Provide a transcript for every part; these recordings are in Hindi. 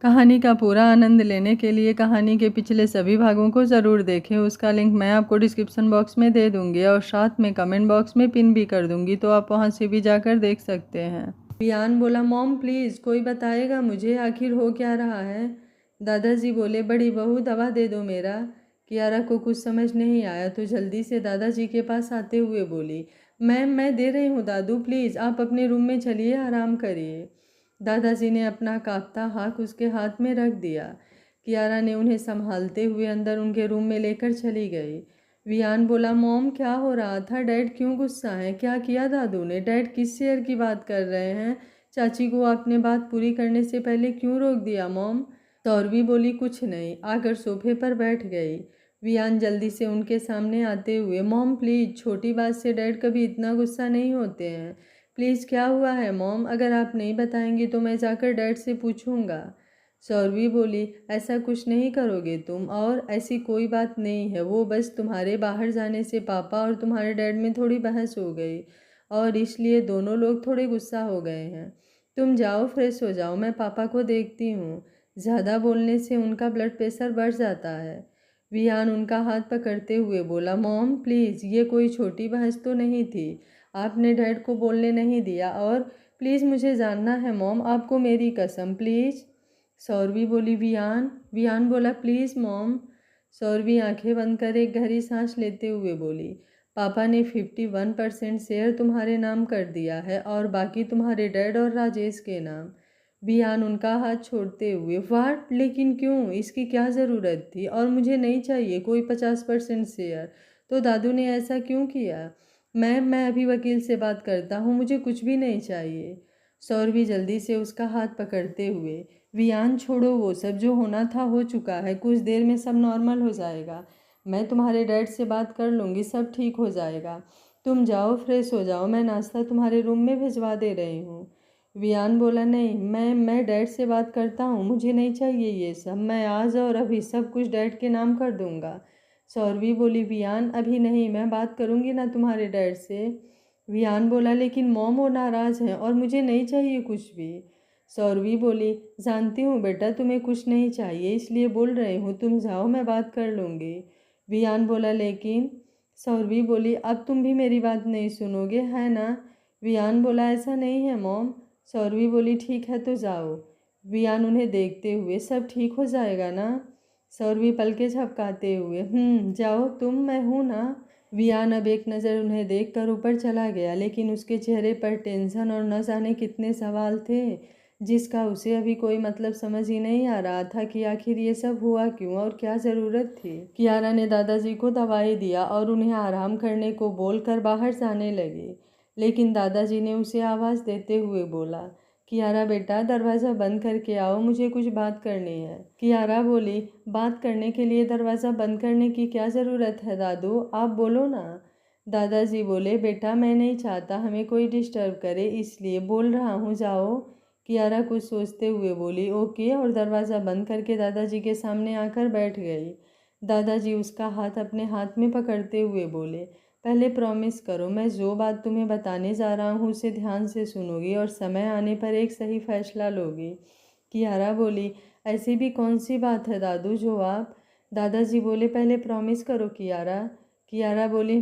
कहानी का पूरा आनंद लेने के लिए कहानी के पिछले सभी भागों को ज़रूर देखें। उसका लिंक मैं आपको डिस्क्रिप्शन बॉक्स में दे दूंगी और साथ में कमेंट बॉक्स में पिन भी कर दूंगी, तो आप वहां से भी जाकर देख सकते हैं। वियान बोला, मॉम प्लीज़ कोई बताएगा मुझे आखिर हो क्या रहा है। दादाजी बोले, बड़ी बहू दवा दे दो मेरा। कियारा को कुछ समझ नहीं आया तो जल्दी से दादाजी के पास आते हुए बोली, मैम मैं दे रही हूँ दादू, प्लीज़ आप अपने रूम में चलिए, आराम करिए। दादाजी ने अपना कांपता हाथ उसके हाथ में रख दिया। कियारा ने उन्हें संभालते हुए अंदर उनके रूम में लेकर चली गई। वियान बोला, मॉम क्या हो रहा था, डैड क्यों गुस्सा है, क्या किया दादू ने, डैड किस शेयर की बात कर रहे हैं, चाची को आपने बात पूरी करने से पहले क्यों रोक दिया मॉम। सौरवी बोली, कुछ नहीं, आकर सोफे पर बैठ गई। वियान जल्दी से उनके सामने आते हुए, मॉम प्लीज़, छोटी बात से डैड कभी इतना गुस्सा नहीं होते हैं, प्लीज़ क्या हुआ है मॉम, अगर आप नहीं बताएंगी तो मैं जाकर डैड से पूछूंगा। सौरवी बोली, ऐसा कुछ नहीं करोगे तुम, और ऐसी कोई बात नहीं है, वो बस तुम्हारे बाहर जाने से पापा और तुम्हारे डैड में थोड़ी बहस हो गई और इसलिए दोनों लोग थोड़े गुस्सा हो गए हैं। तुम जाओ फ्रेश हो जाओ, मैं पापा को देखती हूँ, ज़्यादा बोलने से उनका ब्लड प्रेशर बढ़ जाता है। विहान उनका हाथ पकड़ते हुए बोला, मॉम प्लीज़ ये कोई छोटी बहस तो नहीं थी, आपने डैड को बोलने नहीं दिया, और प्लीज़ मुझे जानना है मॉम, आपको मेरी कसम प्लीज़। सौरवी बोली, वियान। वियान बोला, प्लीज़ मॉम। सौरवी आंखें बंद कर एक गहरी सांस लेते हुए बोली, पापा ने 51% शेयर तुम्हारे नाम कर दिया है और बाकी तुम्हारे डैड और राजेश के नाम। वियान उनका हाथ छोड़ते हुए, वाट, लेकिन क्यों, इसकी क्या ज़रूरत थी, और मुझे नहीं चाहिए कोई 50% शेयर, तो दादू ने ऐसा क्यों किया। मैं अभी वकील से बात करता हूँ, मुझे कुछ भी नहीं चाहिए। सौरभी जल्दी से उसका हाथ पकड़ते हुए, वियान छोड़ो, वो सब जो होना था हो चुका है, कुछ देर में सब नॉर्मल हो जाएगा, मैं तुम्हारे डैड से बात कर लूँगी, सब ठीक हो जाएगा, तुम जाओ फ्रेश हो जाओ, मैं नाश्ता तुम्हारे रूम में भिजवा दे रही हूँ। वियान बोला, नहीं, मैं डैड से बात करता हूँ, मुझे नहीं चाहिए ये सब, मैं आज और अभी सब कुछ डैड के नाम कर दूँगा। सौरवी बोली, वियान अभी नहीं, मैं बात करूँगी ना तुम्हारे डैड से। वियान बोला, लेकिन मॉम वो नाराज़ हैं और मुझे नहीं चाहिए कुछ भी। सौरवी बोली, जानती हूँ बेटा तुम्हें कुछ नहीं चाहिए, इसलिए बोल रही हूँ, तुम जाओ, मैं बात कर लूँगी। वियान बोला, लेकिन। सौरवी बोली, अब तुम भी मेरी बात नहीं सुनोगे है ना। वियान बोला, ऐसा नहीं है मॉम। सौरवी बोली, ठीक है तो जाओ। वियान उन्हें देखते हुए, सब ठीक हो जाएगा ना। सौरवी पलके झपकाते हुए, जाओ तुम, मैं हूँ ना। वियान अब एक नज़र उन्हें देखकर ऊपर चला गया, लेकिन उसके चेहरे पर टेंशन और न जाने कितने सवाल थे जिसका उसे अभी कोई मतलब समझ ही नहीं आ रहा था कि आखिर ये सब हुआ क्यों और क्या ज़रूरत थी। कियारा ने दादाजी को दवाई दिया और उन्हें आराम करने को बोलकर बाहर जाने लगे, लेकिन दादाजी ने उसे आवाज़ देते हुए बोला, कियारा बेटा दरवाज़ा बंद करके आओ, मुझे कुछ बात करनी है। कियारा बोली, बात करने के लिए दरवाज़ा बंद करने की क्या ज़रूरत है दादू, आप बोलो ना। दादाजी बोले, बेटा मैं नहीं चाहता हमें कोई डिस्टर्ब करे, इसलिए बोल रहा हूँ, जाओ। कियारा कुछ सोचते हुए बोली, ओके, और दरवाज़ा बंद करके दादाजी के सामने आकर बैठ गई। दादाजी उसका हाथ अपने हाथ में पकड़ते हुए बोले, पहले प्रॉमिस करो, मैं जो बात तुम्हें बताने जा रहा हूँ उसे ध्यान से सुनोगी और समय आने पर एक सही फैसला लोगी। कियारा बोली, ऐसी भी कौन सी बात है दादू जो आप। दादाजी बोले, पहले प्रॉमिस करो कियारा। कियारा बोली,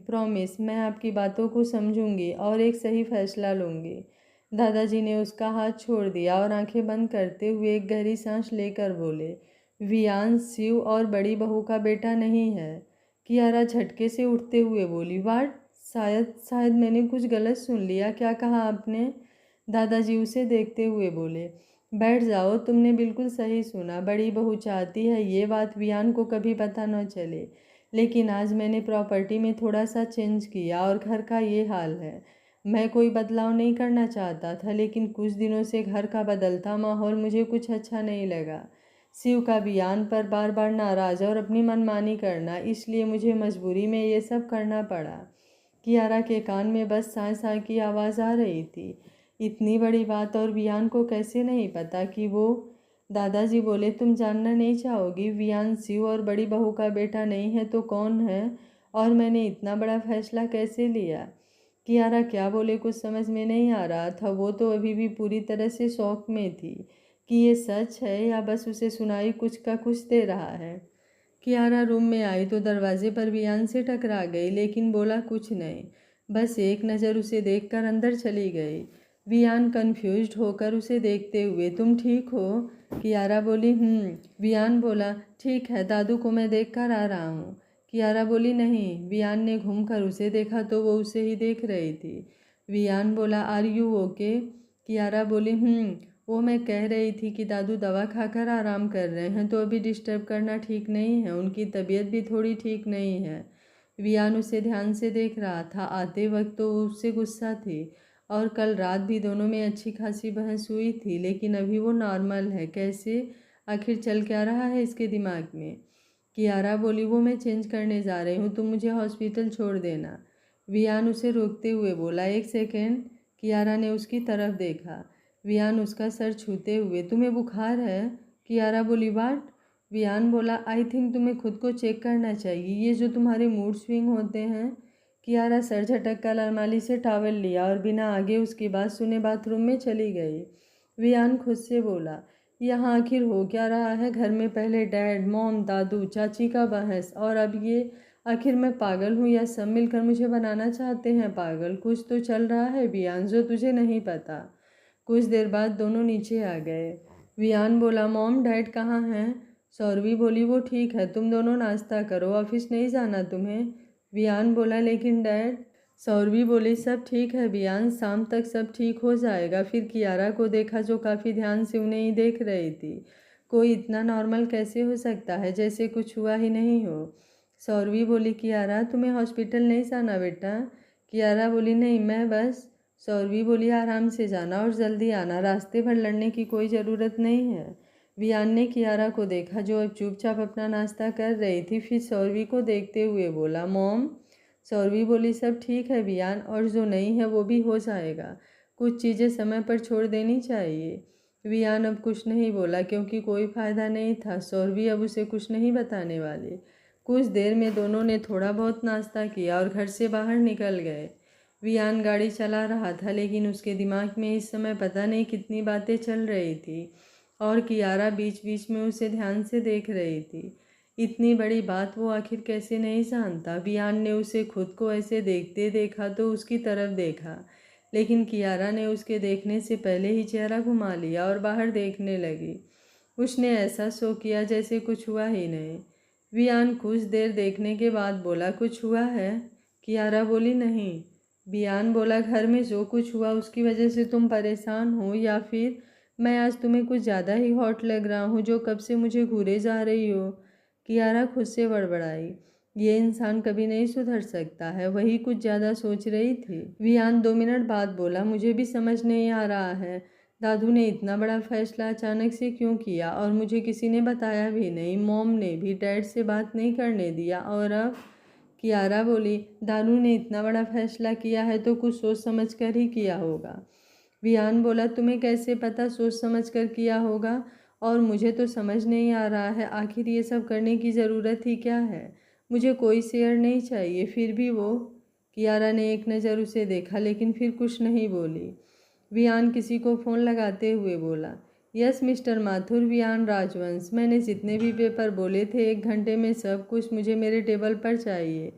प्रॉमिस, मैं आपकी बातों को समझूंगी और एक सही फैसला लूँगी। दादाजी ने उसका हाथ छोड़ दिया और आंखें बंद करते हुए एक गहरी सांस लेकर बोले, वियान शिव और बड़ी बहू का बेटा नहीं है। कियारा झटके से उठते हुए बोली, वाट, शायद शायद मैंने कुछ गलत सुन लिया, क्या कहा आपने। दादाजी उसे देखते हुए बोले, बैठ जाओ, तुमने बिल्कुल सही सुना, बड़ी बहू चाहती है ये बात वियान को कभी पता न चले, लेकिन आज मैंने प्रॉपर्टी में थोड़ा सा चेंज किया और घर का ये हाल है। मैं कोई बदलाव नहीं करना चाहता था, लेकिन कुछ दिनों से घर का बदलता माहौल मुझे कुछ अच्छा नहीं लगा। शिव का वियान पर बार बार नाराज़ और अपनी मनमानी करना, इसलिए मुझे मजबूरी में ये सब करना पड़ा। कियारा के कान में बस साँ साँ की आवाज़ आ रही थी, इतनी बड़ी बात और वियान को कैसे नहीं पता कि वो। दादाजी बोले, तुम जानना नहीं चाहोगी, वियान शिव और बड़ी बहू का बेटा नहीं है तो कौन है, और मैंने इतना बड़ा फैसला कैसे लिया। कियारा क्या बोले कुछ समझ में नहीं आ रहा था, वो तो अभी भी पूरी तरह से शौक में थी। कि ये सच है या बस उसे सुनाई कुछ का कुछ दे रहा है। कियारा रूम में आई तो दरवाजे पर वियान से टकरा गई, लेकिन बोला कुछ नहीं, बस एक नज़र उसे देखकर अंदर चली गई। वियान कंफ्यूज्ड होकर उसे देखते हुए, तुम ठीक हो? कियारा बोली वियान बोला, ठीक है, दादू को मैं देखकर आ रहा हूँ। कियारा बोली नहीं। वियान ने घूमकर उसे देखा तो वो उसे ही देख रही थी। वियान बोला, आर यू ओके? कियारा बोली वो मैं कह रही थी कि दादू दवा खाकर आराम कर रहे हैं, तो अभी डिस्टर्ब करना ठीक नहीं है, उनकी तबीयत भी थोड़ी ठीक नहीं है। वियान उसे ध्यान से देख रहा था। आते वक्त तो उससे गुस्सा थी और कल रात भी दोनों में अच्छी खासी बहस हुई थी, लेकिन अभी वो नॉर्मल है। कैसे? आखिर चल क्या रहा है इसके दिमाग में? कियारा बोली, वो मैं चेंज करने जा रही हूँ, तुम मुझे हॉस्पिटल छोड़ देना। वियान उसे रोकते हुए बोला, एक सेकेंड। कियारा ने उसकी तरफ देखा। वियान उसका सर छूते हुए, तुम्हें बुखार है? कियारा बोली, वाट? वियान बोला, आई थिंक तुम्हें खुद को चेक करना चाहिए, ये जो तुम्हारे मूड स्विंग होते हैं। कियारा सर झटक कर अलमारी से टॉवल लिया और बिना आगे उसकी बात सुने बाथरूम में चली गई। वियान खुद से बोला, यहाँ आखिर हो क्या रहा है? घर में पहले डैड, मॉम, दादू, चाची का बहस, और अब ये। आखिर मैं पागल हूँ या सब मिलकर मुझे बनाना चाहते हैं पागल? कुछ तो चल रहा है वियान, जो तुझे नहीं पता। कुछ देर बाद दोनों नीचे आ गए। वियान बोला, मॉम डैड कहाँ हैं? सौरवी बोली, वो ठीक है, तुम दोनों नाश्ता करो, ऑफिस नहीं जाना तुम्हें? वियान बोला, लेकिन डैड। सौरवी बोली, सब ठीक है वियान, शाम तक सब ठीक हो जाएगा। फिर कियारा को देखा जो काफ़ी ध्यान से उन्हें ही देख रही थी। कोई इतना नॉर्मल कैसे हो सकता है, जैसे कुछ हुआ ही नहीं हो। सौरवी बोली, कियारा तुम्हें हॉस्पिटल नहीं जाना बेटा? कियारा बोली, नहीं, मैं बस। सौरवी बोली, आराम से जाना और जल्दी आना, रास्ते भर लड़ने की कोई ज़रूरत नहीं है। वियान ने कियारा को देखा जो अब चुपचाप अपना नाश्ता कर रही थी, फिर सौरवी को देखते हुए बोला, मॉम। सौरवी बोली, सब ठीक है वियान, और जो नहीं है वो भी हो जाएगा। कुछ चीज़ें समय पर छोड़ देनी चाहिए। वियान अब कुछ नहीं बोला क्योंकि कोई फ़ायदा नहीं था, सौरवी अब उसे कुछ नहीं बताने वाली। कुछ देर में दोनों ने थोड़ा बहुत नाश्ता किया और घर से बाहर निकल गए। वियान गाड़ी चला रहा था, लेकिन उसके दिमाग में इस समय पता नहीं कितनी बातें चल रही थी और कियारा बीच बीच में उसे ध्यान से देख रही थी। इतनी बड़ी बात वो आखिर कैसे नहीं जानता। वियान ने उसे खुद को ऐसे देखते देखा तो उसकी तरफ देखा, लेकिन कियारा ने उसके देखने से पहले ही चेहरा घुमा लिया और बाहर देखने लगी। उसने ऐसा शो किया जैसे कुछ हुआ ही नहीं। वियान कुछ देर देखने के बाद बोला, कुछ हुआ है? कियारा बोली, नहीं। वियान बोला, घर में जो कुछ हुआ उसकी वजह से तुम परेशान हो, या फिर मैं आज तुम्हें कुछ ज़्यादा ही हॉट लग रहा हूँ जो कब से मुझे घूरे जा रही हो? कियारा खुद से बड़बड़ाई, ये इंसान कभी नहीं सुधर सकता है, वही कुछ ज़्यादा सोच रही थी। वियान 2 मिनट बाद बोला, मुझे भी समझ नहीं आ रहा है, दादू ने इतना बड़ा फैसला अचानक से क्यों किया और मुझे किसी ने बताया भी नहीं, मॉम ने भी डैड से बात नहीं करने दिया, और अब? कियारा बोली, दादू ने इतना बड़ा फैसला किया है तो कुछ सोच समझ कर ही किया होगा। वियान बोला, तुम्हें कैसे पता सोच समझ कर किया होगा? और मुझे तो समझ नहीं आ रहा है आखिर ये सब करने की ज़रूरत ही क्या है? मुझे कोई शेयर नहीं चाहिए। फिर भी वो। कियारा ने एक नज़र उसे देखा लेकिन फिर कुछ नहीं बोली। वियान किसी को फ़ोन लगाते हुए बोला, यस मिस्टर माथुर, वियान राजवंश, मैंने जितने भी पेपर बोले थे 1 घंटे में सब कुछ मुझे मेरे टेबल पर चाहिए।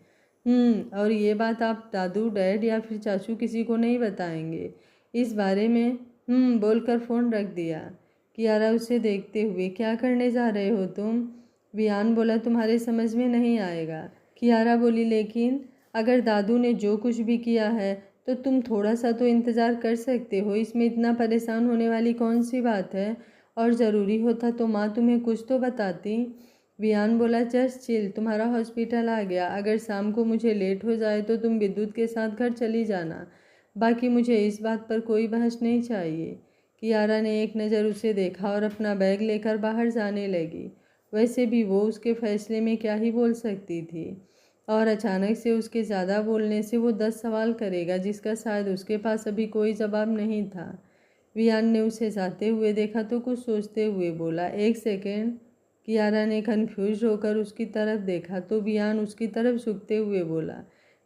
और ये बात आप दादू, डैड या फिर चाचू किसी को नहीं बताएंगे इस बारे में? बोलकर फ़ोन रख दिया। कियारा उसे देखते हुए, क्या करने जा रहे हो तुम? वियान बोला, तुम्हारे समझ में नहीं आएगा। कियारा बोली, लेकिन अगर दादू ने जो कुछ भी किया है तो तुम थोड़ा सा तो इंतज़ार कर सकते हो, इसमें इतना परेशान होने वाली कौन सी बात है? और ज़रूरी होता तो माँ तुम्हें कुछ तो बताती। वियान बोला, जस्ट चिल, तुम्हारा हॉस्पिटल आ गया, अगर शाम को मुझे लेट हो जाए तो तुम विद्युत के साथ घर चली जाना, बाकी मुझे इस बात पर कोई बहस नहीं चाहिए। कियारा ने एक नज़र उसे देखा और अपना बैग लेकर बाहर जाने लगी। वैसे भी वो उसके फैसले में क्या ही बोल सकती थी, और अचानक से उसके ज़्यादा बोलने से वो 10 सवाल करेगा जिसका शायद उसके पास अभी कोई जवाब नहीं था। वियान ने उसे जाते हुए देखा तो कुछ सोचते हुए बोला, एक सेकेंड। कियारा ने कन्फ्यूज होकर उसकी तरफ देखा तो वियान उसकी तरफ झुकते हुए बोला,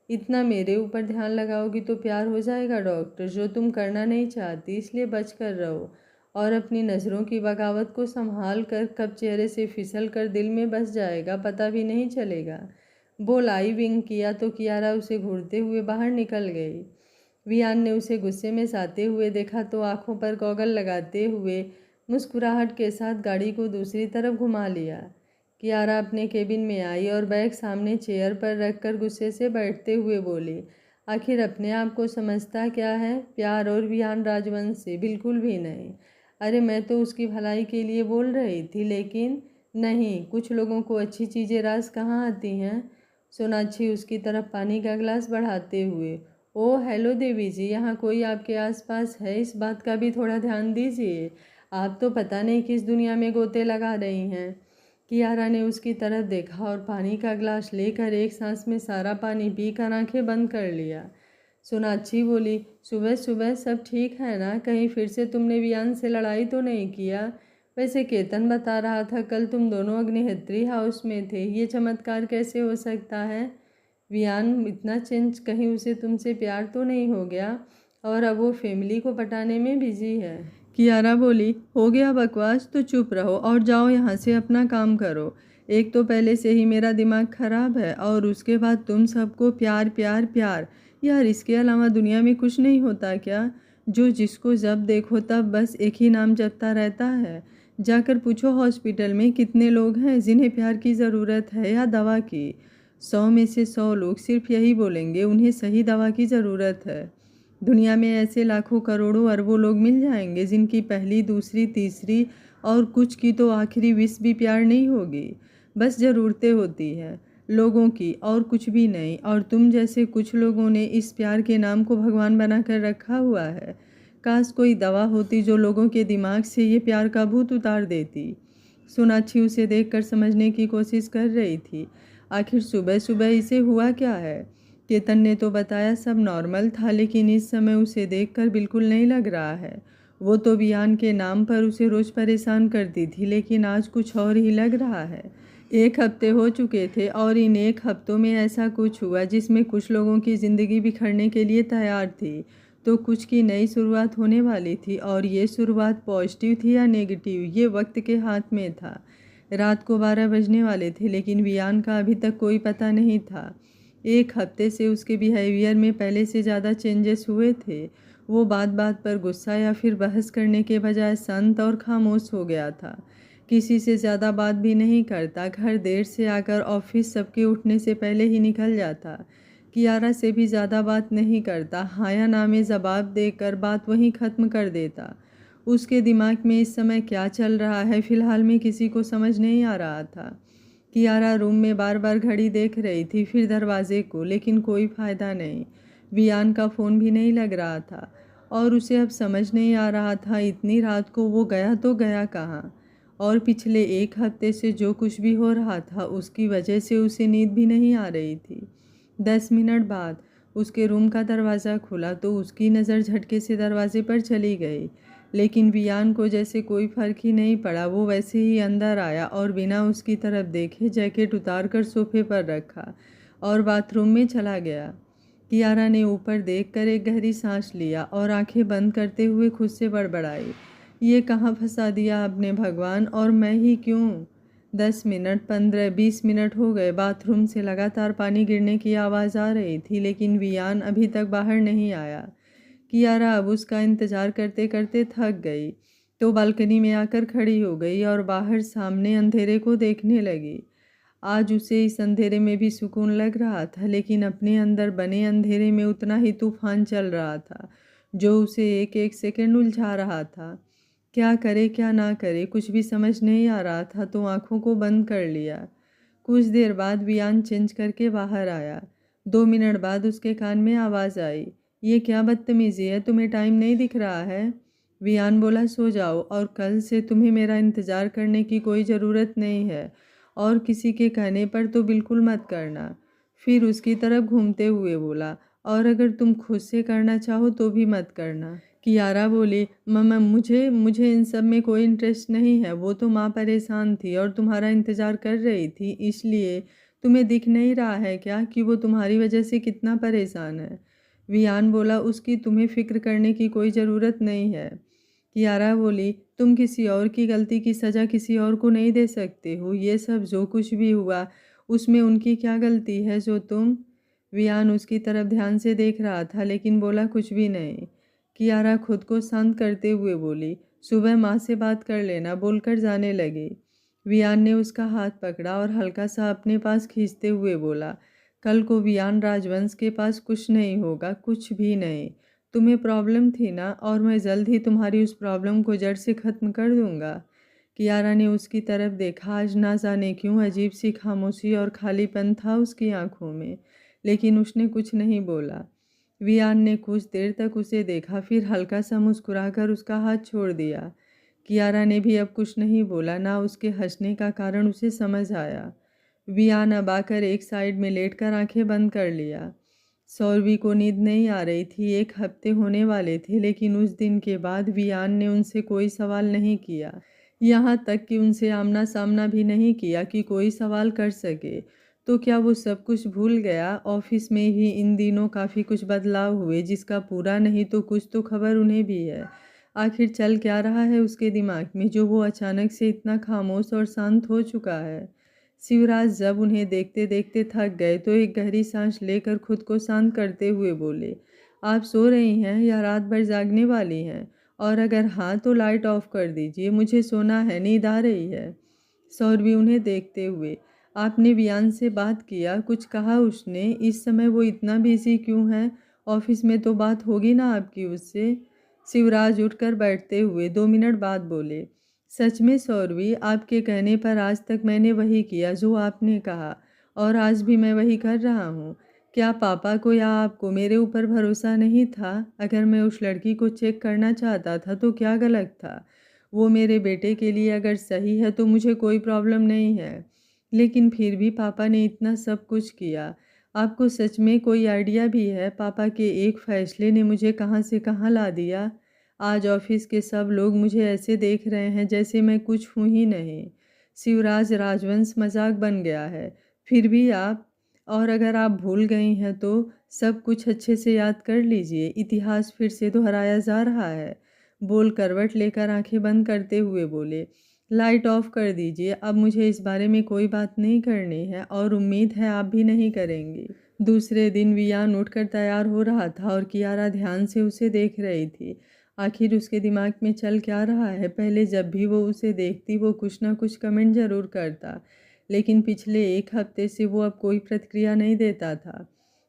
इतना मेरे ऊपर ध्यान लगाओगी तो प्यार हो जाएगा डॉक्टर, जो तुम करना नहीं चाहती, इसलिए बच कर रहो। और अपनी नज़रों की बगावत को संभाल कर कब चेहरे से फिसल कर दिल में बस जाएगा पता भी नहीं चलेगा। वो लाई विंग किया तो कियारा उसे घूरते हुए बाहर निकल गई। वियान ने उसे गुस्से में साते हुए देखा तो आंखों पर गॉगल लगाते हुए मुस्कुराहट के साथ गाड़ी को दूसरी तरफ घुमा लिया। कियारा अपने केबिन में आई और बैग सामने चेयर पर रखकर गुस्से से बैठते हुए बोली, आखिर अपने आप को समझता क्या है? प्यार और वियान राजवंश से बिल्कुल भी नहीं। अरे मैं तो उसकी भलाई के लिए बोल रही थी, लेकिन नहीं, कुछ लोगों को अच्छी चीज़ें रास कहाँ आती हैं। सोनाक्षी उसकी तरफ पानी का गिलास बढ़ाते हुए, ओह हेलो देवी जी, यहाँ कोई आपके आसपास है, इस बात का भी थोड़ा ध्यान दीजिए। आप तो पता नहीं किस दुनिया में गोते लगा रही हैं। कियारा ने उसकी तरफ देखा और पानी का गिलास लेकर एक सांस में सारा पानी पीकर आंखें बंद कर लिया। सोनाक्षी बोली, सुबह सुबह सब ठीक है ना? कहीं फिर से तुमने वियान से लड़ाई तो नहीं किया? वैसे केतन बता रहा था कल तुम दोनों अग्निहोत्री हाउस में थे, ये चमत्कार कैसे हो सकता है? वियान इतना चेंज, कहीं उसे तुमसे प्यार तो नहीं हो गया और अब वो फैमिली को पटाने में बिजी है। कियारा बोली, हो गया बकवास तो चुप रहो और जाओ यहाँ से अपना काम करो। एक तो पहले से ही मेरा दिमाग खराब है और उसके बाद तुम सबको प्यार प्यार प्यार। यार इसके अलावा दुनिया में कुछ नहीं होता क्या? जो जिसको जब देखो तब बस एक ही नाम जपता रहता है। जाकर पूछो हॉस्पिटल में कितने लोग हैं जिन्हें प्यार की ज़रूरत है या दवा की। 100 में से 100 लोग सिर्फ यही बोलेंगे उन्हें सही दवा की ज़रूरत है। दुनिया में ऐसे लाखों करोड़ों अरबों लोग मिल जाएंगे जिनकी पहली दूसरी तीसरी और कुछ की तो आखिरी विश भी प्यार नहीं होगी। बस ज़रूरतें होती हैं लोगों की और कुछ भी नहीं। और तुम जैसे कुछ लोगों ने इस प्यार के नाम को भगवान बना कर रखा हुआ है। काश कोई दवा होती जो लोगों के दिमाग से ये प्यार का भूत उतार देती। सोनाक्षी उसे देखकर समझने की कोशिश कर रही थी। आखिर सुबह सुबह इसे हुआ क्या है? केतन ने तो बताया सब नॉर्मल था, लेकिन इस समय उसे देखकर बिल्कुल नहीं लग रहा है। वो तो वियान के नाम पर उसे रोज़ परेशान करती थी, लेकिन आज कुछ और ही लग रहा है। 1 हफ्ते हो चुके थे और इन 1 हफ्तों में ऐसा कुछ हुआ जिसमें कुछ लोगों की ज़िंदगी बिखरने के लिए तैयार थी, तो कुछ की नई शुरुआत होने वाली थी। और ये शुरुआत पॉजिटिव थी या नेगेटिव, ये वक्त के हाथ में था। रात को 12 बजने वाले थे, लेकिन वियान का अभी तक कोई पता नहीं था। 1 हफ्ते से उसके बिहेवियर में पहले से ज़्यादा चेंजेस हुए थे। वो बात बात पर गुस्सा या फिर बहस करने के बजाय शांत और खामोश हो गया था। किसी से ज़्यादा बात भी नहीं करता, घर देर से आकर ऑफिस सबके उठने से पहले ही निकल जाता। कियारा से भी ज़्यादा बात नहीं करता, हाँ या ना में जवाब देकर बात वहीं ख़त्म कर देता। उसके दिमाग में इस समय क्या चल रहा है फ़िलहाल में किसी को समझ नहीं आ रहा था। कियारा रूम में बार बार घड़ी देख रही थी, फिर दरवाजे को, लेकिन कोई फ़ायदा नहीं। वियान का फ़ोन भी नहीं लग रहा था और उसे अब समझ नहीं आ रहा था इतनी रात को वो गया तो गया कहाँ। और पिछले 1 हफ्ते से जो कुछ भी हो रहा था उसकी वजह से उसे नींद भी नहीं आ रही थी। 10 मिनट बाद उसके रूम का दरवाज़ा खुला तो उसकी नज़र झटके से दरवाजे पर चली गई, लेकिन वियान को जैसे कोई फ़र्क ही नहीं पड़ा। वो वैसे ही अंदर आया और बिना उसकी तरफ देखे जैकेट उतार कर सोफे पर रखा और बाथरूम में चला गया। कियारा ने ऊपर देखकर एक गहरी सांस लिया और आंखें बंद करते हुए खुद से बड़बड़ाई, ये कहाँ फंसा दिया आपने भगवान, और मैं ही क्यों? 10 मिनट 15-20 मिनट हो गए। बाथरूम से लगातार पानी गिरने की आवाज़ आ रही थी, लेकिन वियान अभी तक बाहर नहीं आया। कियारा अब उसका इंतज़ार करते करते थक गई, तो बालकनी में आकर खड़ी हो गई और बाहर सामने अंधेरे को देखने लगी। आज उसे इस अंधेरे में भी सुकून लग रहा था, लेकिन अपने अंदर बने अंधेरे में उतना ही तूफान चल रहा था जो उसे एक एक सेकंड उलझा रहा था। क्या करे क्या ना करे कुछ भी समझ नहीं आ रहा था, तो आंखों को बंद कर लिया। कुछ देर बाद वियान चेंज करके बाहर आया। 2 मिनट बाद उसके कान में आवाज़ आई, ये क्या बदतमीज़ी है, तुम्हें टाइम नहीं दिख रहा है? वियान बोला, सो जाओ और कल से तुम्हें मेरा इंतज़ार करने की कोई ज़रूरत नहीं है और किसी के कहने पर तो बिल्कुल मत करना। फिर उसकी तरफ घूमते हुए बोला, और अगर तुम खुद से करना चाहो तो भी मत करना। कियारा बोली, मम्मा मुझे मुझे इन सब में कोई इंटरेस्ट नहीं है। वो तो माँ परेशान थी और तुम्हारा इंतज़ार कर रही थी, इसलिए तुम्हें दिख नहीं रहा है क्या कि वो तुम्हारी वजह से कितना परेशान है? वियान बोला, उसकी तुम्हें फ़िक्र करने की कोई ज़रूरत नहीं है। कियारा बोली, तुम किसी और की गलती की सज़ा किसी और को नहीं दे सकते हो। ये सब जो कुछ भी हुआ उसमें उनकी क्या गलती है जो तुम। वियान उसकी तरफ ध्यान से देख रहा था लेकिन बोला कुछ भी नहीं। कियारा खुद को शांत करते हुए बोली, सुबह माँ से बात कर लेना, बोलकर जाने लगी। वियान ने उसका हाथ पकड़ा और हल्का सा अपने पास खींचते हुए बोला, कल को वियान राजवंश के पास कुछ नहीं होगा, कुछ भी नहीं। तुम्हें प्रॉब्लम थी ना, और मैं जल्द ही तुम्हारी उस प्रॉब्लम को जड़ से ख़त्म कर दूंगा। कियारा ने उसकी तरफ देखा। आज ना जाने क्यों अजीब सी खामोशी और खालीपन था उसकी आंखों में, लेकिन उसने कुछ नहीं बोला। वियान ने कुछ देर तक उसे देखा, फिर हल्का सा मुस्कुराकर उसका हाथ छोड़ दिया। कियारा ने भी अब कुछ नहीं बोला, ना उसके हंसने का कारण उसे समझ आया। वियान अब आकर एक साइड में लेटकर आंखें बंद कर लिया। सौरवी को नींद नहीं आ रही थी। 1 हफ्ते होने वाले थे, लेकिन उस दिन के बाद वियान ने उनसे कोई सवाल नहीं किया। यहाँ तक कि उनसे आमना सामना भी नहीं किया कि कोई सवाल कर सके। तो क्या वो सब कुछ भूल गया। ऑफिस में भी इन दिनों काफ़ी कुछ बदलाव हुए, जिसका पूरा नहीं तो कुछ तो खबर उन्हें भी है। आखिर चल क्या रहा है उसके दिमाग में, जो वो अचानक से इतना खामोश और शांत हो चुका है। शिवराज जब उन्हें देखते देखते थक गए तो एक गहरी सांस लेकर खुद को शांत करते हुए बोले, आप सो रही हैं या रात भर जागने वाली हैं? और अगर हाँ तो लाइट ऑफ कर दीजिए, मुझे सोना है, नींद आ रही है। सौरभी उन्हें देखते हुए, आपने वियान से बात किया, कुछ कहा उसने? इस समय वो इतना बिजी क्यों है? ऑफिस में तो बात होगी ना आपकी उससे। शिवराज उठकर बैठते हुए 2 मिनट बाद बोले, सच में सौरवी, आपके कहने पर आज तक मैंने वही किया जो आपने कहा, और आज भी मैं वही कर रहा हूँ। क्या पापा को या आपको मेरे ऊपर भरोसा नहीं था? अगर मैं उस लड़की को चेक करना चाहता था तो क्या गलत था? वो मेरे बेटे के लिए अगर सही है तो मुझे कोई प्रॉब्लम नहीं है, लेकिन फिर भी पापा ने इतना सब कुछ किया। आपको सच में कोई आइडिया भी है पापा के एक फैसले ने मुझे कहाँ से कहाँ ला दिया? आज ऑफिस के सब लोग मुझे ऐसे देख रहे हैं जैसे मैं कुछ हूँ ही नहीं। शिवराज, राजवंश मजाक बन गया है। फिर भी आप, और अगर आप भूल गई हैं तो सब कुछ अच्छे से याद कर लीजिए। इतिहास फिर से दोहराया जा रहा है। बोल करवट लेकर आंखें बंद करते हुए बोले, लाइट ऑफ कर दीजिए, अब मुझे इस बारे में कोई बात नहीं करनी है, और उम्मीद है आप भी नहीं करेंगी। दूसरे दिन वियान उठकर तैयार हो रहा था और कियारा ध्यान से उसे देख रही थी। आखिर उसके दिमाग में चल क्या रहा है? पहले जब भी वो उसे देखती वो कुछ ना कुछ कमेंट ज़रूर करता, लेकिन पिछले 1 हफ्ते से वो अब कोई प्रतिक्रिया नहीं देता था।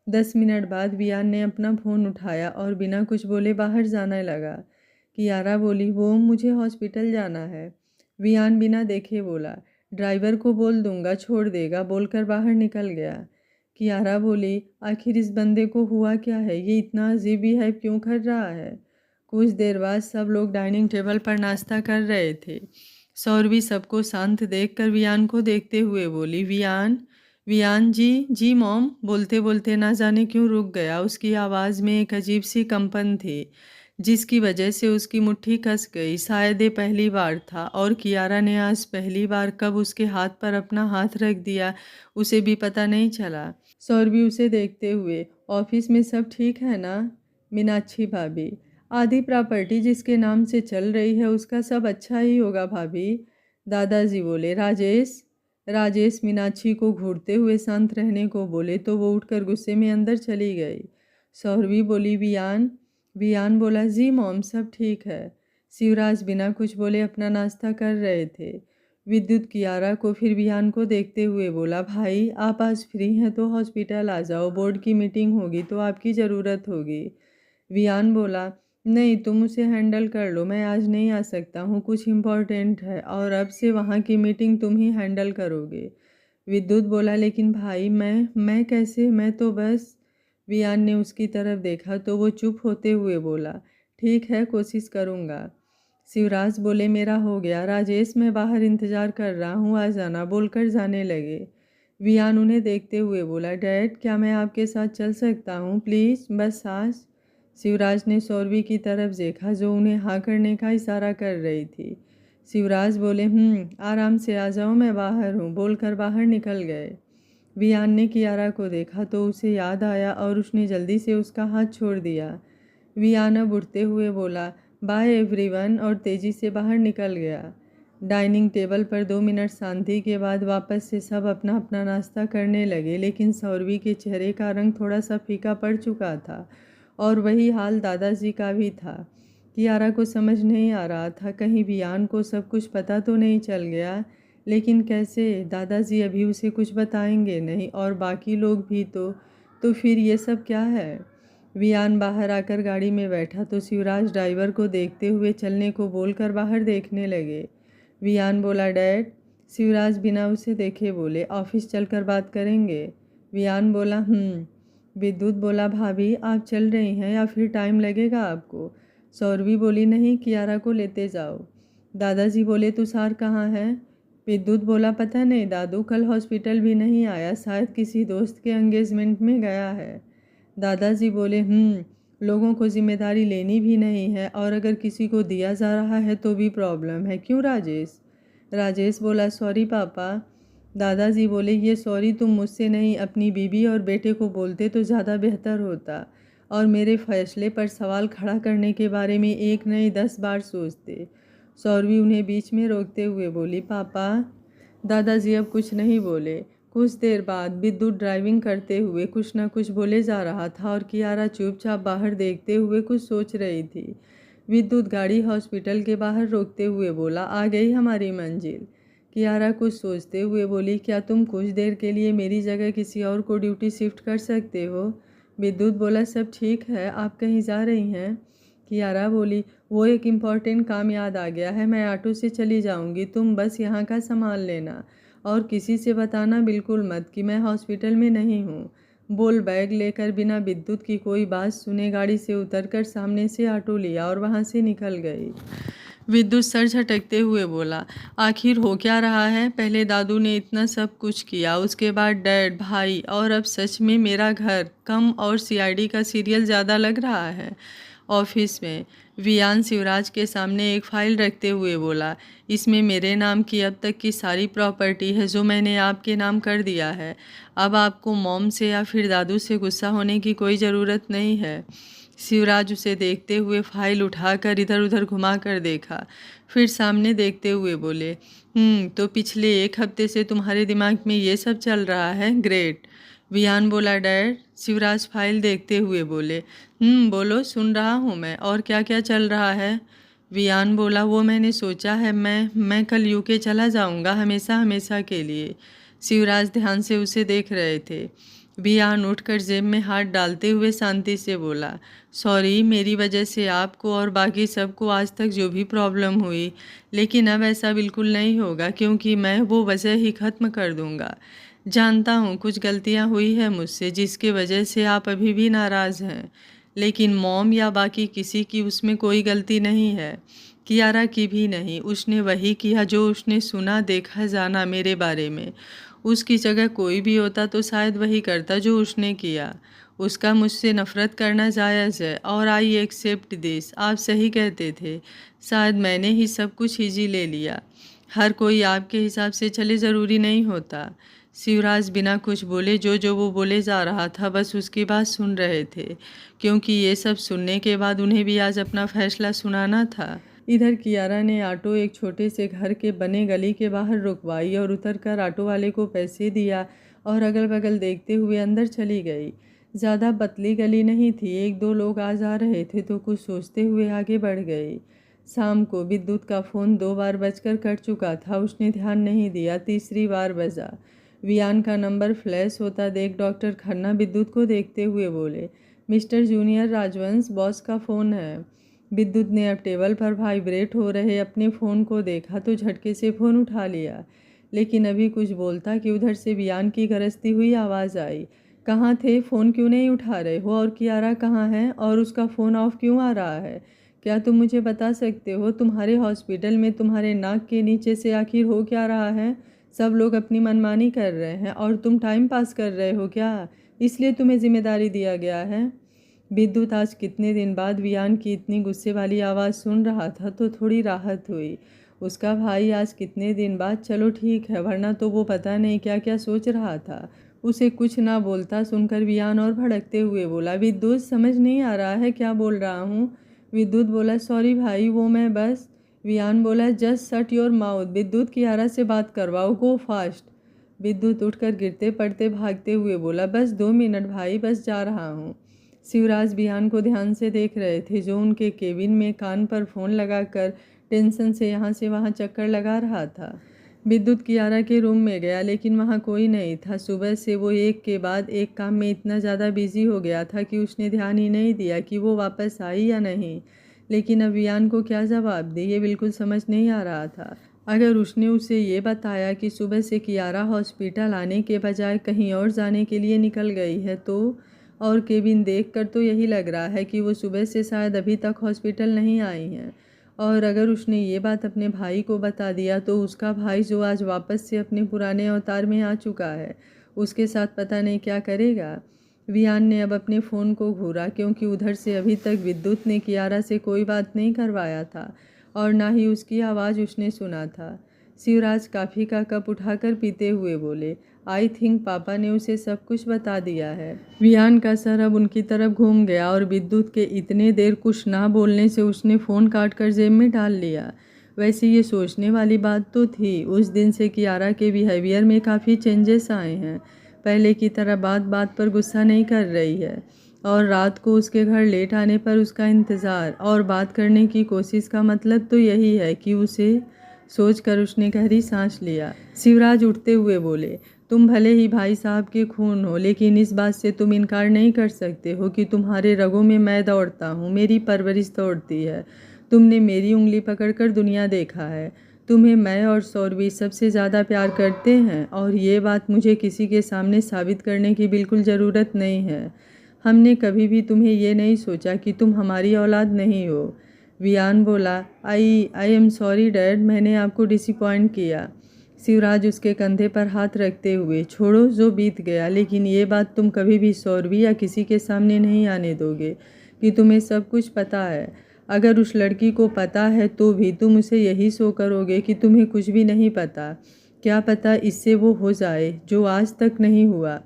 10 मिनट बाद वियान ने अपना फ़ोन उठाया और बिना कुछ बोले बाहर जाने लगा। कियारा बोली, वो मुझे हॉस्पिटल जाना है। वियान बिना देखे बोला, ड्राइवर को बोल दूंगा, छोड़ देगा, बोलकर बाहर निकल गया। कियारा बोली, आखिर इस बंदे को हुआ क्या है? ये इतना अजीब बिहेव क्यों कर रहा है? कुछ देर बाद सब लोग डाइनिंग टेबल पर नाश्ता कर रहे थे। सौरवी सबको शांत देखकर वियान को देखते हुए बोली, वियान। वियान जी, जी मॉम, बोलते बोलते ना जाने क्यों रुक गया। उसकी आवाज़ में एक अजीब सी कंपन थी, जिसकी वजह से उसकी मुट्ठी कस गई। शायद ये पहली बार था, और कियारा ने आज पहली बार कब उसके हाथ पर अपना हाथ रख दिया उसे भी पता नहीं चला। सौरवी उसे देखते हुए, ऑफिस में सब ठीक है ना? मीनाक्षी भाभी, आधी प्रॉपर्टी जिसके नाम से चल रही है उसका सब अच्छा ही होगा भाभी। दादाजी बोले, राजेश। राजेश मीनाक्षी को घूरते हुए शांत रहने को बोले तो वो उठकर गुस्से में अंदर चली गई। सौरवी बोली, वियान। वियान बोला, जी मॉम, सब ठीक है। शिवराज बिना कुछ बोले अपना नाश्ता कर रहे थे। विद्युत कियारा को फिर वियान को देखते हुए बोला, भाई आप आज फ्री हैं तो हॉस्पिटल आ जाओ, बोर्ड की मीटिंग होगी तो आपकी ज़रूरत होगी। वियान बोला, नहीं तुम उसे हैंडल कर लो, मैं आज नहीं आ सकता हूँ, कुछ इम्पोर्टेंट है, और अब से वहाँ की मीटिंग तुम ही हैंडल करोगे। विद्युत बोला, लेकिन भाई मैं कैसे, मैं तो बस। वियान ने उसकी तरफ देखा तो वो चुप होते हुए बोला, ठीक है, कोशिश करूँगा। शिवराज बोले, मेरा हो गया राजेश, मैं बाहर इंतज़ार कर रहा हूँ, आ जाना, बोलकर जाने लगे। वियान उन्हें देखते हुए बोला, डैड क्या मैं आपके साथ चल सकता हूँ प्लीज़, बस आज। शिवराज ने सौरवी की तरफ देखा जो उन्हें हाँ करने का इशारा कर रही थी। शिवराज बोले, आराम से आ जाओ, मैं बाहर हूँ, बोलकर बाहर निकल गए। वियान ने कियारा को देखा तो उसे याद आया और उसने जल्दी से उसका हाथ छोड़ दिया। वियान अब उठते हुए बोला, बाय एवरीवन और तेज़ी से बाहर निकल गया। डाइनिंग टेबल पर 2 मिनट शांति के बाद वापस से सब अपना अपना नाश्ता करने लगे, लेकिन सौरवी के चेहरे का रंग थोड़ा सा फीका पड़ चुका था और वही हाल दादाजी का भी था। कियारा को समझ नहीं आ रहा था कहीं वियान को सब कुछ पता तो नहीं चल गया, लेकिन कैसे? दादाजी अभी उसे कुछ बताएंगे नहीं और बाकी लोग भी तो फिर ये सब क्या है? वियान बाहर आकर गाड़ी में बैठा तो शिवराज ड्राइवर को देखते हुए चलने को बोलकर बाहर देखने लगे। वियान बोला, डैड। शिवराज बिना उसे देखे बोले, ऑफिस चलकर बात करेंगे। वियान बोला, विद्युत बोला, भाभी आप चल रही हैं या फिर टाइम लगेगा आपको? सौरवी बोली, नहीं, कियारा को लेते जाओ। दादाजी बोले, तुषार कहाँ है? विद्युत बोला, पता नहीं दादू, कल हॉस्पिटल भी नहीं आया, शायद किसी दोस्त के एंगेजमेंट में गया है। दादाजी बोले, लोगों को जिम्मेदारी लेनी भी नहीं है और अगर किसी को दिया जा रहा है तो भी प्रॉब्लम है, क्यों राजेश? राजेश बोला, सॉरी पापा। दादाजी बोले, ये सॉरी तुम मुझसे नहीं अपनी बीवी और बेटे को बोलते तो ज़्यादा बेहतर होता और मेरे फैसले पर सवाल खड़ा करने के बारे में एक नहीं 10 बार सोचते। सौरवी उन्हें बीच में रोकते हुए बोली, पापा। दादाजी अब कुछ नहीं बोले। कुछ देर बाद विद्युत ड्राइविंग करते हुए कुछ न कुछ बोले जा रहा था और कियारा चुपचाप बाहर देखते हुए कुछ सोच रही थी। विद्युत गाड़ी हॉस्पिटल के बाहर रोकते हुए बोला, आ गई हमारी मंजिल। कियारा कुछ सोचते हुए बोली, क्या तुम कुछ देर के लिए मेरी जगह किसी और को ड्यूटी शिफ्ट कर सकते हो? विद्युत बोला, सब ठीक है, आप कहीं जा रही हैं? कियारा बोली, वो एक इम्पॉर्टेंट काम याद आ गया है, मैं ऑटो से चली जाऊंगी, तुम बस यहाँ का सामान लेना और किसी से बताना बिल्कुल मत कि मैं हॉस्पिटल में नहीं हूँ। बोल बैग लेकर बिना विद्युत की कोई बात सुने गाड़ी से उतरकर सामने से ऑटो लिया और वहाँ से निकल गई। विद्युत सर झटकते हुए बोला, आखिर हो क्या रहा है? पहले दादू ने इतना सब कुछ किया, उसके बाद डैड, भाई और अब सच में मेरा घर कम और सीआईडी का सीरियल ज़्यादा लग रहा है। ऑफिस में वियान शिवराज के सामने एक फाइल रखते हुए बोला, इसमें मेरे नाम की अब तक की सारी प्रॉपर्टी है जो मैंने आपके नाम कर दिया है। अब आपको मॉम से या फिर दादू से गुस्सा होने की कोई ज़रूरत नहीं है। शिवराज उसे देखते हुए फाइल उठाकर इधर उधर घुमा कर देखा, फिर सामने देखते हुए बोले, तो पिछले 1 हफ्ते से तुम्हारे दिमाग में ये सब चल रहा है, ग्रेट। वियान बोला, डैड। शिवराज फाइल देखते हुए बोले, बोलो, सुन रहा हूँ मैं, और क्या क्या चल रहा है? वियान बोला, वो मैंने सोचा है मैं कल यूके चला जाऊँगा हमेशा हमेशा के लिए। शिवराज ध्यान से उसे देख रहे थे। वियान उठकर जेब में हाथ डालते हुए शांति से बोला, सॉरी, मेरी वजह से आपको और बाकी सबको आज तक जो भी प्रॉब्लम हुई, लेकिन अब ऐसा बिल्कुल नहीं होगा क्योंकि मैं वो वजह ही ख़त्म कर दूँगा। जानता हूँ कुछ गलतियाँ हुई है मुझसे जिसकी वजह से आप अभी भी नाराज़ हैं, लेकिन मॉम या बाकी किसी की उसमें कोई गलती नहीं है, कियारा की भी नहीं। उसने वही किया जो उसने सुना, देखा, जाना मेरे बारे में। उसकी जगह कोई भी होता तो शायद वही करता जो उसने किया। उसका मुझसे नफ़रत करना जायज़ है और आई एक्सेप्ट दिस। आप सही कहते थे, शायद मैंने ही सब कुछ ईजी ले लिया। हर कोई आपके हिसाब से चले ज़रूरी नहीं होता। शिवराज बिना कुछ बोले जो वो बोले जा रहा था बस उसकी बात सुन रहे थे, क्योंकि ये सब सुनने के बाद उन्हें भी आज अपना फैसला सुनाना था। इधर कियारा ने ऑटो एक छोटे से घर के बने गली के बाहर रुकवाई और उतरकर ऑटो वाले को पैसे दिया और अगल बगल देखते हुए अंदर चली गई। ज़्यादा पतली गली नहीं थी, 1-2 लोग आ जा रहे थे तो कुछ सोचते हुए आगे बढ़ गई। शाम को विद्युत का फ़ोन 2 बार बजकर कट चुका था, उसने ध्यान नहीं दिया, तीसरी बार बजा। वियान का नंबर फ्लैश होता देख डॉक्टर खन्ना विद्युत को देखते हुए बोले, मिस्टर जूनियर राजवंश, बॉस का फ़ोन है। विद्युत ने अब टेबल पर वाइब्रेट हो रहे अपने फ़ोन को देखा तो झटके से फ़ोन उठा लिया, लेकिन अभी कुछ बोलता कि उधर से वियान की गरजती हुई आवाज़ आई, कहाँ थे? फ़ोन क्यों नहीं उठा रहे हो? और कियारा कहाँ है और उसका फ़ोन ऑफ क्यों आ रहा है? क्या तुम मुझे बता सकते हो तुम्हारे हॉस्पिटल में तुम्हारे नाक के नीचे से आखिर हो क्या रहा है? सब लोग अपनी मनमानी कर रहे हैं और तुम टाइम पास कर रहे हो क्या? इसलिए तुम्हें जिम्मेदारी दिया गया है। विद्युत आज कितने दिन बाद वियान की इतनी गुस्से वाली आवाज़ सुन रहा था तो थोड़ी राहत हुई। उसका भाई आज कितने दिन बाद, चलो ठीक है, वरना तो वो पता नहीं क्या क्या सोच रहा था। उसे कुछ ना बोलता सुनकर वियान और भड़कते हुए बोला, विद्युत समझ नहीं आ रहा है क्या बोल रहा हूँ? विद्युत बोला सॉरी भाई, वो मैं बस। वियान बोला जस्ट शट योर माउथ, विद्युत कियारा से बात करवाओ, गो फास्ट। विद्युत उठकर गिरते पड़ते भागते हुए बोला बस 2 मिनट भाई, बस जा रहा हूँ। शिवराज वियान को ध्यान से देख रहे थे, जो उनके केबिन में कान पर फ़ोन लगाकर टेंशन से यहाँ से वहाँ चक्कर लगा रहा था। विद्युत कियारा के रूम में गया, लेकिन वहाँ कोई नहीं था। सुबह से वो एक के बाद एक काम में इतना ज़्यादा बिजी हो गया था कि उसने ध्यान ही नहीं दिया कि वो वापस आई या नहीं। लेकिन अब वियान को क्या जवाब दे, ये बिल्कुल समझ नहीं आ रहा था। अगर उसने उसे ये बताया कि सुबह से कियारा हॉस्पिटल आने के बजाय कहीं और जाने के लिए निकल गई है तो, और केबिन देखकर तो यही लग रहा है कि वो सुबह से शायद अभी तक हॉस्पिटल नहीं आई हैं। और अगर उसने ये बात अपने भाई को बता दिया तो उसका भाई, जो आज वापस से अपने पुराने अवतार में आ चुका है, उसके साथ पता नहीं क्या करेगा। वियान ने अब अपने फ़ोन को घूरा, क्योंकि उधर से अभी तक विद्युत ने कियारा से कोई बात नहीं करवाया था और ना ही उसकी आवाज़ उसने सुना था। शिवराज कॉफ़ी का कप उठाकर पीते हुए बोले, आई थिंक पापा ने उसे सब कुछ बता दिया है। वियान का सर अब उनकी तरफ घूम गया और विद्युत के इतने देर कुछ ना बोलने से उसने फ़ोन काट कर जेब में डाल लिया। वैसे ये सोचने वाली बात तो थी, उस दिन से कियारा के बिहेवियर में काफ़ी चेंजेस आए हैं। पहले की तरह बात बात पर गुस्सा नहीं कर रही है, और रात को उसके घर लेट आने पर उसका इंतज़ार और बात करने की कोशिश का मतलब तो यही है कि उसे सोचकर उसने गहरी सांस लिया। शिवराज उठते हुए बोले, तुम भले ही भाई साहब के खून हो, लेकिन इस बात से तुम इनकार नहीं कर सकते हो कि तुम्हारे रगों में मैं दौड़ता हूँ, मेरी परवरिश दौड़ती है। तुमने मेरी उंगली पकड़कर दुनिया देखा है। तुम्हें मैं और सौरवी सबसे ज़्यादा प्यार करते हैं, और ये बात मुझे किसी के सामने साबित करने की बिल्कुल ज़रूरत नहीं है। हमने कभी भी तुम्हें ये नहीं सोचा कि तुम हमारी औलाद नहीं हो। वियान बोला, आई एम सॉरी डैड, मैंने आपको डिसअपॉइंट किया। शिवराज उसके कंधे पर हाथ रखते हुए, छोड़ो जो बीत गया, लेकिन ये बात तुम कभी भी सौरवी या किसी के सामने नहीं आने दोगे कि तुम्हें सब कुछ पता है। अगर उस लड़की को पता है तो भी तुम उसे यही शो करोगे कि तुम्हें कुछ भी नहीं पता। क्या पता इससे वो हो जाए जो आज तक नहीं हुआ।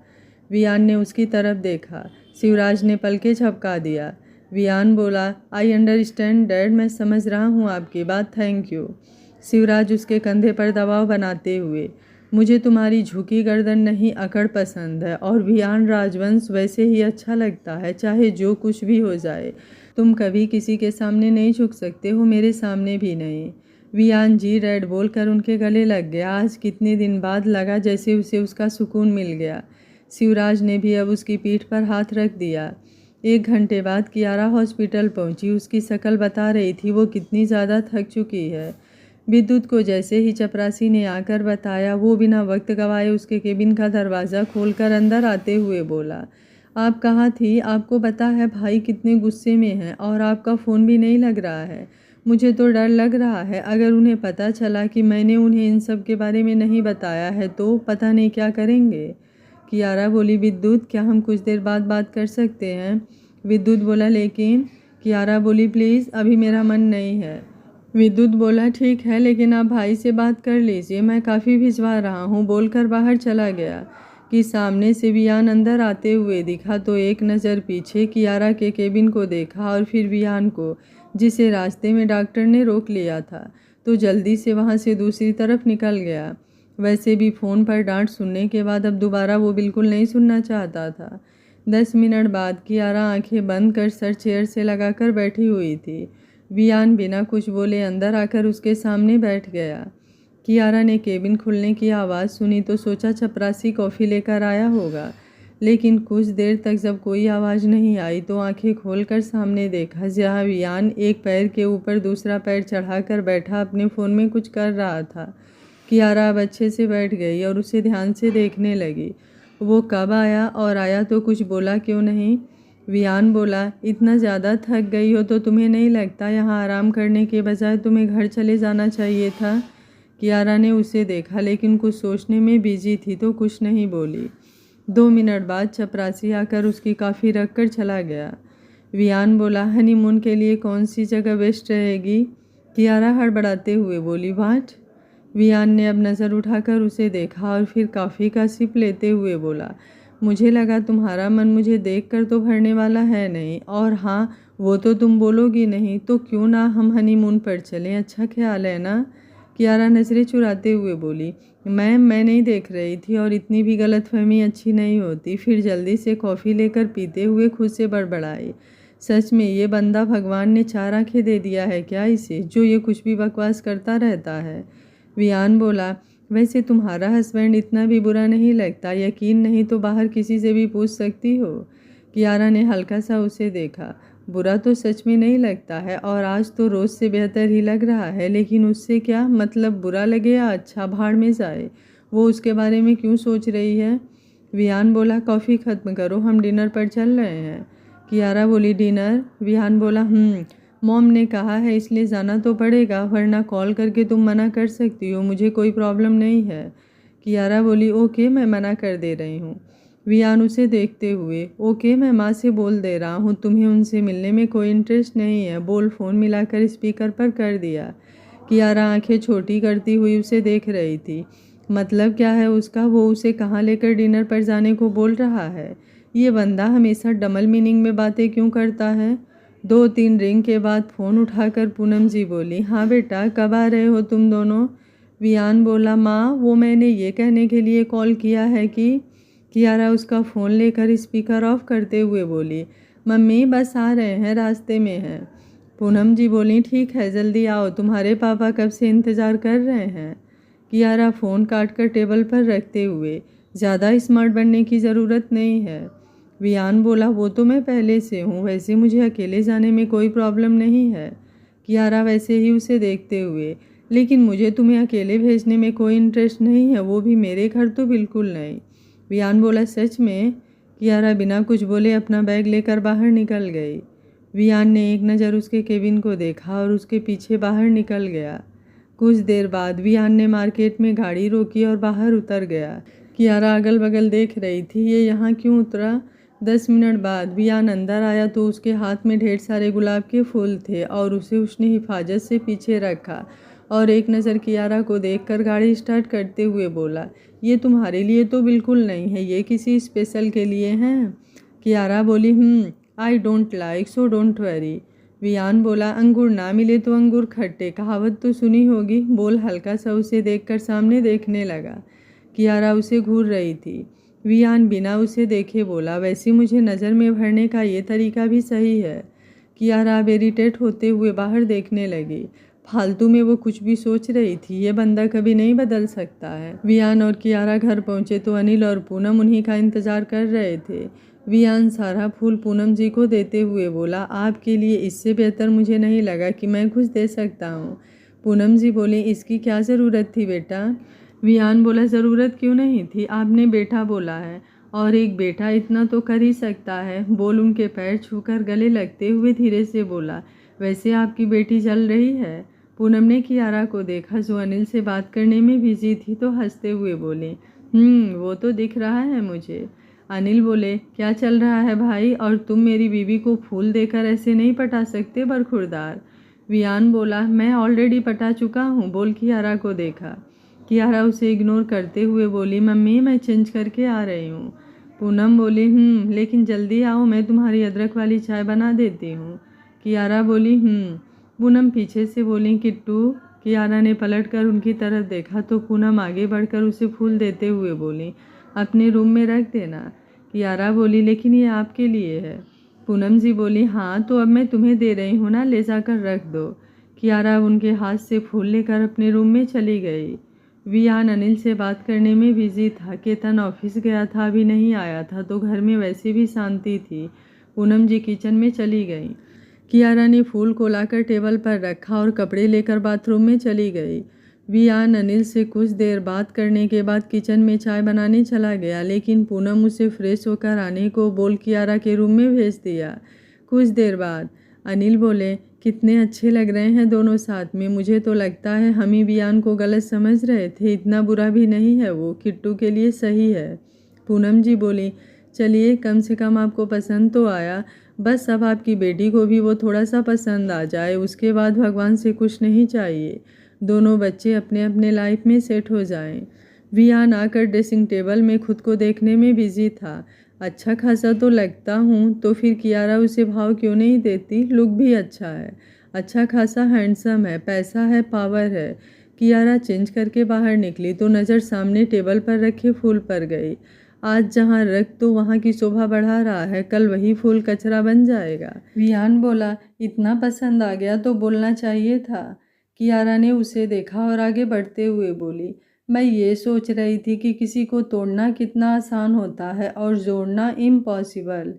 वियान ने उसकी तरफ देखा। शिवराज ने पलके झपका दिया। वियान बोला, आई अंडरस्टैंड डैड, मैं समझ रहा हूँ आपकी बात, थैंक यू। शिवराज उसके कंधे पर दबाव बनाते हुए, मुझे तुम्हारी झुकी गर्दन नहीं अकड़ पसंद है, और वियान राजवंश वैसे ही अच्छा लगता है, चाहे जो कुछ भी हो जाए। तुम कभी किसी के सामने नहीं झुक सकते हो, मेरे सामने भी नहीं। वियान जी रेड बोलकर उनके गले लग गया। आज कितने दिन बाद लगा जैसे उसे उसका सुकून मिल गया। शिवराज ने भी अब उसकी पीठ पर हाथ रख दिया। 1 घंटे बाद कियारा हॉस्पिटल पहुंची। उसकी शक्ल बता रही थी वो कितनी ज़्यादा थक चुकी है। विद्युत को जैसे ही चपरासी ने आकर बताया, वो बिना वक्त गवाए उसके केबिन का दरवाज़ा खोलकर अंदर आते हुए बोला, आप कहाँ थी? आपको पता है भाई कितने गुस्से में हैं, और आपका फ़ोन भी नहीं लग रहा है। मुझे तो डर लग रहा है, अगर उन्हें पता चला कि मैंने उन्हें इन सब के बारे में नहीं बताया है तो पता नहीं क्या करेंगे। कियारा बोली, विद्युत क्या हम कुछ देर बाद बात कर सकते हैं? विद्युत बोला, लेकिन। कियारा बोली, प्लीज़ अभी मेरा मन नहीं है। विद्युत बोला, ठीक है, लेकिन आप भाई से बात कर लीजिए, मैं काफ़ी भिजवा रहा हूँ, बोलकर बाहर चला गया। कि सामने से वियान अंदर आते हुए दिखा तो एक नज़र पीछे कियारा के केबिन को देखा और फिर वियान को, जिसे रास्ते में डॉक्टर ने रोक लिया था, तो जल्दी से वहाँ से दूसरी तरफ निकल गया। वैसे भी फ़ोन पर डांट सुनने के बाद अब दोबारा वो बिल्कुल नहीं सुनना चाहता था। 10 मिनट बाद कियारा आंखें बंद कर सर चेयर से लगाकर बैठी हुई थी। वियान बिना कुछ बोले अंदर आकर उसके सामने बैठ गया। कियारा ने केबिन खुलने की आवाज़ सुनी तो सोचा चपरासी कॉफ़ी लेकर आया होगा, लेकिन कुछ देर तक जब कोई आवाज़ नहीं आई तो आंखें खोलकर सामने देखा, जहाँ वियान एक पैर के ऊपर दूसरा पैर चढ़ाकर बैठा अपने फ़ोन में कुछ कर रहा था। कियारा अब अच्छे से बैठ गई और उसे ध्यान से देखने लगी। वो कब आया, और आया तो कुछ बोला क्यों नहीं? वियान बोला, इतना ज़्यादा थक गई हो तो तुम्हें नहीं लगता यहाँ आराम करने के बजाय तुम्हें घर चले जाना चाहिए था? कियारा ने उसे देखा, लेकिन कुछ सोचने में बिजी थी तो कुछ नहीं बोली। 2 मिनट बाद चपरासी आकर उसकी कॉफ़ी रख कर चला गया। वियान बोला, हनीमून के लिए कौन सी जगह बेस्ट रहेगी? कियारा हड़बड़ाते हुए बोली, वाट? वियान ने अब नज़र उठाकर उसे देखा और फिर कॉफ़ी का सिप लेते हुए बोला, मुझे लगा तुम्हारा मन मुझे देखकर तो भरने वाला है नहीं, और हाँ, वो तो तुम बोलोगी नहीं, तो क्यों ना हम हनीमून पर चलें, अच्छा ख्याल है ना? कियारा नज़रें चुराते हुए बोली। मैम, मैं नहीं देख रही थी और इतनी भी गलतफहमी अच्छी नहीं होती। फिर जल्दी से कॉफ़ी लेकर पीते हुए खुद से बड़बड़ाई। सच में ये बंदा भगवान ने 4 आँखें दे दिया है क्या इसे, जो ये कुछ भी बकवास करता रहता है। वियान बोला, वैसे तुम्हारा हस्बैंड इतना भी बुरा नहीं लगता, यकीन नहीं तो बाहर किसी से भी पूछ सकती हो। कियारा ने हल्का सा उसे देखा। बुरा तो सच में नहीं लगता है और आज तो रोज़ से बेहतर ही लग रहा है, लेकिन उससे क्या मतलब, बुरा लगे या अच्छा, भाड़ में जाए। वो उसके बारे में क्यों सोच रही है। विहान बोला, कॉफ़ी ख़त्म करो, हम डिनर पर चल रहे हैं। कियारा बोली, डिनर? विहान बोला, मॉम ने कहा है इसलिए जाना तो पड़ेगा, वरना कॉल करके तुम मना कर सकती हो, मुझे कोई प्रॉब्लम नहीं है। कियारा बोली, ओके, मैं मना कर दे रही हूँ। वियान उसे देखते हुए, ओके, मैं माँ से बोल दे रहा हूँ, तुम्हें उनसे मिलने में कोई इंटरेस्ट नहीं है, बोल। फ़ोन मिलाकर स्पीकर पर कर दिया। कियारा आंखें छोटी करती हुई उसे देख रही थी। मतलब क्या है उसका, वो उसे कहाँ लेकर डिनर पर जाने को बोल रहा है। ये बंदा हमेशा डबल मीनिंग में बातें क्यों करता है। 2-3 रिंग के बाद फ़ोन उठाकर पूनम जी बोली, हाँ बेटा, कब आ रहे हो तुम दोनों? वियान बोला, माँ, वो मैंने ये कहने के लिए कॉल किया है कि। कियारा उसका फ़ोन लेकर स्पीकर ऑफ करते हुए बोली, मम्मी बस आ रहे हैं, रास्ते में हैं। पूनम जी बोली, ठीक है, जल्दी आओ, तुम्हारे पापा कब से इंतज़ार कर रहे हैं। कियारा फ़ोन काट कर टेबल पर रखते हुए, ज़्यादा स्मार्ट बनने की ज़रूरत नहीं है। वियान बोला, वो तो मैं पहले से हूँ, वैसे मुझे अकेले जाने में कोई प्रॉब्लम नहीं है। कियारा वैसे ही उसे देखते हुए, लेकिन मुझे तुम्हें अकेले भेजने में कोई इंटरेस्ट नहीं है, वो भी मेरे घर तो बिल्कुल नहीं। वियान बोला, सच में? कियारा बिना कुछ बोले अपना बैग लेकर बाहर निकल गई। वियान ने एक नज़र उसके केबिन को देखा और उसके पीछे बाहर निकल गया। कुछ देर बाद वियान ने मार्केट में गाड़ी रोकी और बाहर उतर गया। कियारा अगल बगल देख रही थी, ये यहाँ क्यों उतरा। 10 मिनट बाद वियान अंदर आया तो उसके हाथ में ढेर सारे गुलाब के फूल थे और उसे उसने हिफाजत से पीछे रखा और एक नज़र कियारा को देखकर गाड़ी स्टार्ट करते हुए बोला, ये तुम्हारे लिए तो बिल्कुल नहीं है, ये किसी स्पेशल के लिए हैं। कियारा बोली, I don't like, so don't worry. Vian बोला, अंगूर ना मिले तो अंगूर खट्टे, कहावत तो सुनी होगी। बोल हल्का सा उसे देखकर सामने देखने लगा। कियारा उसे घूर रही थी। वियान बिना उसे देखे बोला, वैसे मुझे नज़र में भरने का ये तरीका भी सही है। कियारा अब इरिटेट होते हुए बाहर देखने लगी। फालतू में वो कुछ भी सोच रही थी, ये बंदा कभी नहीं बदल सकता है। वियान और कियारा घर पहुंचे तो अनिल और पूनम उन्हीं का इंतज़ार कर रहे थे। वियान सारा फूल पूनम जी को देते हुए बोला, आपके लिए इससे बेहतर मुझे नहीं लगा कि मैं कुछ दे सकता हूँ। पूनम जी बोली, इसकी क्या ज़रूरत थी बेटा। वियान बोला, ज़रूरत क्यों नहीं थी, आपने बेटा बोला है और एक बेटा इतना तो कर ही सकता है। बोल उनके पैर छूकर गले लगते हुए धीरे से बोला, वैसे आपकी बेटी चल रही है। पूनम ने कियारा को देखा जो अनिल से बात करने में बिजी थी, तो हंसते हुए बोले, वो तो दिख रहा है मुझे। अनिल बोले, क्या चल रहा है भाई, और तुम मेरी बीवी को फूल देकर ऐसे नहीं पटा सकते बरखुरदार। वियान बोला, मैं ऑलरेडी पटा चुका हूँ। बोल कियारा को देखा। कियारा उसे इग्नोर करते हुए बोली, मम्मी मैं चेंज करके आ रही हूँ। पूनम बोली, लेकिन जल्दी आओ, मैं तुम्हारी अदरक वाली चाय बना देती हूँ। कियारा बोली, पूनम पीछे से बोली, किट्टू। कियारा ने पलटकर उनकी तरफ देखा तो पूनम आगे बढ़कर उसे फूल देते हुए बोली, अपने रूम में रख देना। कियारा बोली, लेकिन ये आपके लिए है। पूनम जी बोली, हाँ तो अब मैं तुम्हें दे रही हूँ ना, ले जाकर रख दो। कियारा उनके हाथ से फूल लेकर अपने रूम में चली गई। वियान अनिल से बात करने में बिजी था। केतन ऑफिस गया था, अभी नहीं आया था, तो घर में वैसे भी शांति थी। पूनम जी किचन में चली गई। कियारा ने फूल को लाकर टेबल पर रखा और कपड़े लेकर बाथरूम में चली गई। वियान अनिल से कुछ देर बात करने के बाद किचन में चाय बनाने चला गया, लेकिन पूनम उसे फ्रेश होकर आने को बोल कियारा के रूम में भेज दिया। कुछ देर बाद अनिल बोले, कितने अच्छे लग रहे हैं दोनों साथ में, मुझे तो लगता है हम ही वियान को गलत समझ रहे थे, इतना बुरा भी नहीं है, वो किट्टू के लिए सही है। पूनम जी बोली, चलिए कम से कम आपको पसंद तो आया, बस अब आपकी बेटी को भी वो थोड़ा सा पसंद आ जाए, उसके बाद भगवान से कुछ नहीं चाहिए, दोनों बच्चे अपने अपने लाइफ में सेट हो जाएं। वियान आकर ड्रेसिंग टेबल में खुद को देखने में बिजी था। अच्छा खासा तो लगता हूँ, तो फिर कियारा उसे भाव क्यों नहीं देती? लुक भी अच्छा है, अच्छा खासा हैंडसम है, पैसा है, पावर है। कियारा चेंज करके बाहर निकली तो नज़र सामने टेबल पर रखे फूल पर गई। आज जहाँ रख तो वहाँ की शोभा बढ़ा रहा है, कल वही फूल कचरा बन जाएगा। वियान बोला, इतना पसंद आ गया तो बोलना चाहिए था। कियारा ने उसे देखा और आगे बढ़ते हुए बोली, मैं ये सोच रही थी कि किसी को तोड़ना कितना आसान होता है और जोड़ना इम्पॉसिबल।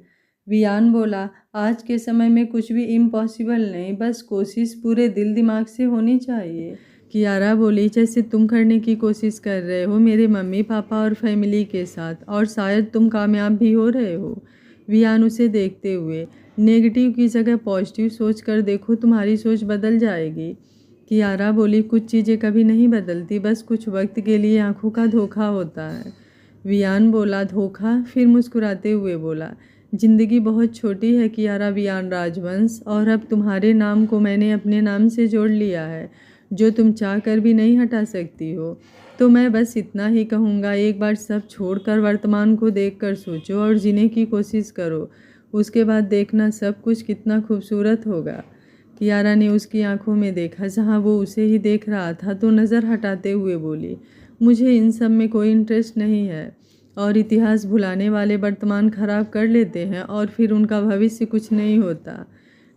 वियान बोला, आज के समय में कुछ भी इम्पॉसिबल नहीं, बस कोशिश पूरे दिल दिमाग से होनी चाहिए। कियारा बोली, जैसे तुम करने की कोशिश कर रहे हो मेरे मम्मी पापा और फैमिली के साथ, और शायद तुम कामयाब भी हो रहे हो। वियान उसे देखते हुए, नेगेटिव की जगह पॉजिटिव सोच कर देखो, तुम्हारी सोच बदल जाएगी। कियारा बोली, कुछ चीज़ें कभी नहीं बदलती, बस कुछ वक्त के लिए आंखों का धोखा होता है। वियान बोला, धोखा? फिर मुस्कुराते हुए बोला, जिंदगी बहुत छोटी है कियारा वियान राजवंश, और अब तुम्हारे नाम को मैंने अपने नाम से जोड़ लिया है, जो तुम चाह कर भी नहीं हटा सकती हो। तो मैं बस इतना ही कहूँगा, एक बार सब छोड़कर वर्तमान को देखकर सोचो और जीने की कोशिश करो, उसके बाद देखना सब कुछ कितना खूबसूरत होगा। कियारा ने उसकी आंखों में देखा जहाँ वो उसे ही देख रहा था, तो नज़र हटाते हुए बोली, मुझे इन सब में कोई इंटरेस्ट नहीं है, और इतिहास भुलाने वाले वर्तमान खराब कर लेते हैं और फिर उनका भविष्य कुछ नहीं होता।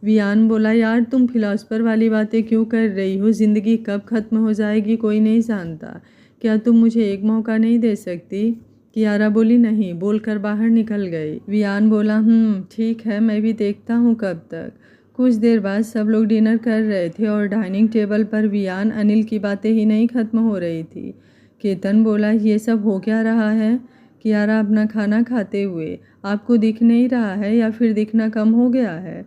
वियान बोला, यार तुम फिलॉसफर वाली बातें क्यों कर रही हो? ज़िंदगी कब ख़त्म हो जाएगी कोई नहीं जानता, क्या तुम मुझे एक मौका नहीं दे सकती? कियारा बोली, नहीं, बोलकर बाहर निकल गई। वियान बोला, ठीक है, मैं भी देखता हूँ कब तक। कुछ देर बाद सब लोग डिनर कर रहे थे और डाइनिंग टेबल पर वियान अनिल की बातें ही नहीं खत्म हो रही थी। केतन बोला, ये सब हो क्या रहा है? कियारा अपना खाना खाते हुए, आपको दिख नहीं रहा है या फिर दिखना कम हो गया है?